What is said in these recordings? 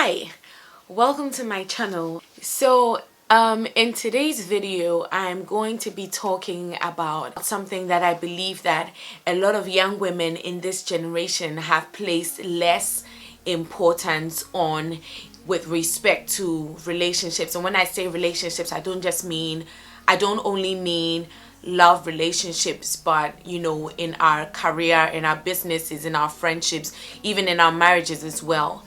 Hi, welcome to my channel. In today's video, I'm going to be talking about something that I believe that a lot of young women in this generation have placed less importance on with respect to relationships. And when I say relationships, I don't only mean love relationships, but in our career, in our businesses, in our friendships, even in our marriages as well.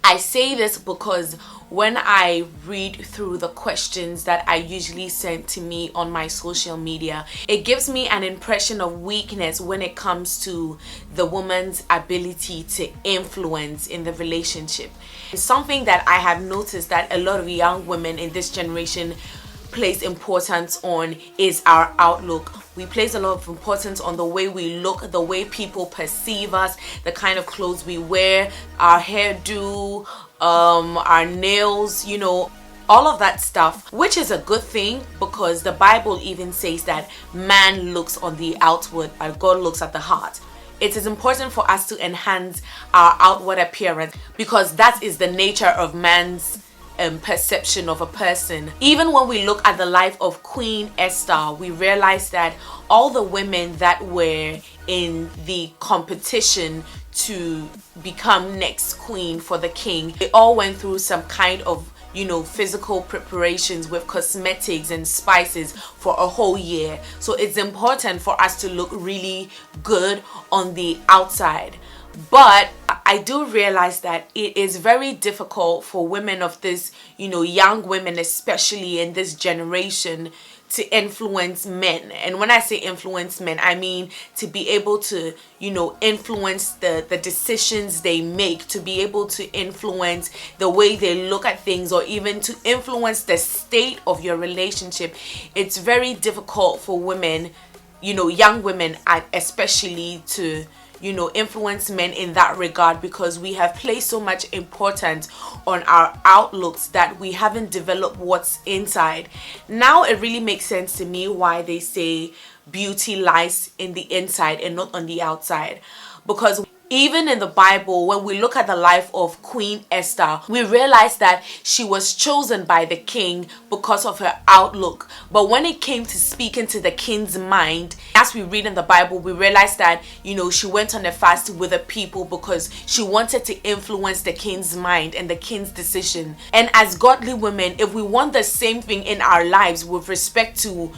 I say this because when I read through the questions that I usually send to me on my social media, it gives me an impression of weakness when it comes to the woman's ability to influence in the relationship. Something that I have noticed that a lot of young women in this generation place importance on is our outlook. We place a lot of importance on the way we look, the way people perceive us, the kind of clothes we wear, our hairdo, our nails, all of that stuff, which is a good thing because the Bible even says that man looks on the outward, but God looks at the heart. It is important for us to enhance our outward appearance because that is the nature of man's perception of a person. Even when we look at the life of Queen Esther, we realize that all the women that were in the competition to become next queen for the king, they all went through some kind of physical preparations with cosmetics and spices for a whole year. So it's important for us to look really good on the outside. But I do realize that it is very difficult for women of this, young women, especially in this generation, to influence men. And when I say influence men, I mean to be able to, influence the decisions they make, to be able to influence the way they look at things, or even to influence the state of your relationship. It's very difficult for women, young women especially, to influence men in that regard because we have placed so much importance on our outlooks that we haven't developed what's inside. Now it really makes sense to me why they say beauty lies in the inside and not on the outside. Because even in the Bible, when we look at the life of Queen Esther, we realize that she was chosen by the king because of her outlook. But when it came to speaking to the king's mind, as we read in the Bible, we realize that, she went on a fast with the people because she wanted to influence the king's mind and the king's decision. And as godly women, if we want the same thing in our lives with respect to,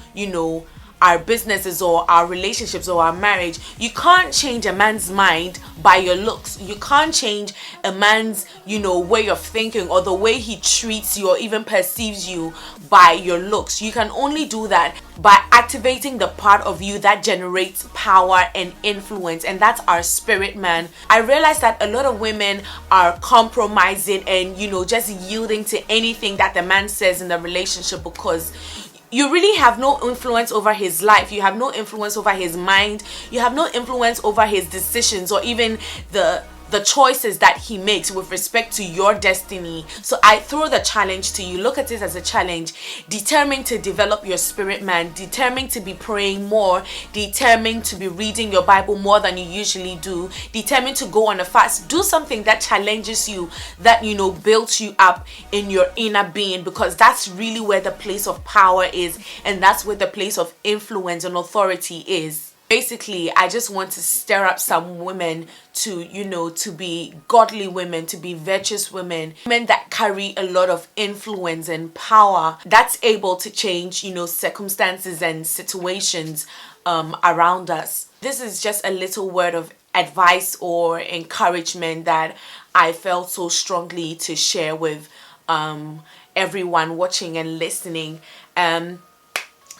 our businesses or our relationships or our marriage, you can't change a man's mind by your looks. You can't change a man's, way of thinking or the way he treats you or even perceives you by your looks. You can only do that by activating the part of you that generates power and influence, and that's our spirit man. I realize that a lot of women are compromising and, just yielding to anything that the man says in the relationship because you really have no influence over his life. You have no influence over his mind. You have no influence over his decisions or even the choices that he makes with respect to your destiny. So I throw the challenge to you. Look at it as a challenge. Determined to develop your spirit man, determined to be praying more, determined to be reading your Bible more than you usually do, determined to go on a fast. Do something that challenges you, that builds you up in your inner being, because that's really where the place of power is, and that's where the place of influence and authority is. Basically, I just want to stir up some women to, to be godly women, to be virtuous women that carry a lot of influence and power, that's able to change, circumstances and situations around us. This is just a little word of advice or encouragement that I felt so strongly to share with everyone watching and listening.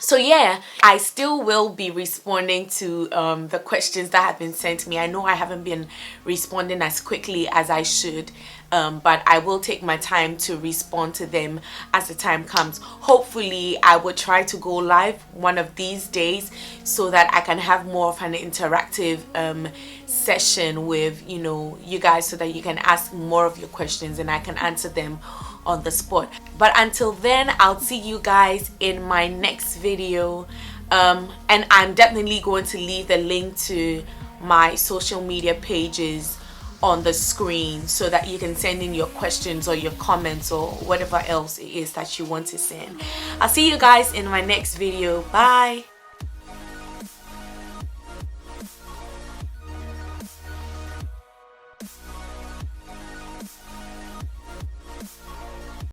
So yeah, I still will be responding to the questions that have been sent to me. I know I haven't been responding as quickly as I should, but I will take my time to respond to them as the time comes. Hopefully, I will try to go live one of these days so that I can have more of an interactive session with you guys, so that you can ask more of your questions and I can answer them on the spot. But until then, I'll see you guys in my next video, and I'm definitely going to leave the link to my social media pages on the screen so that you can send in your questions or your comments or whatever else it is that you want to send. I'll see you guys in my next video. Bye.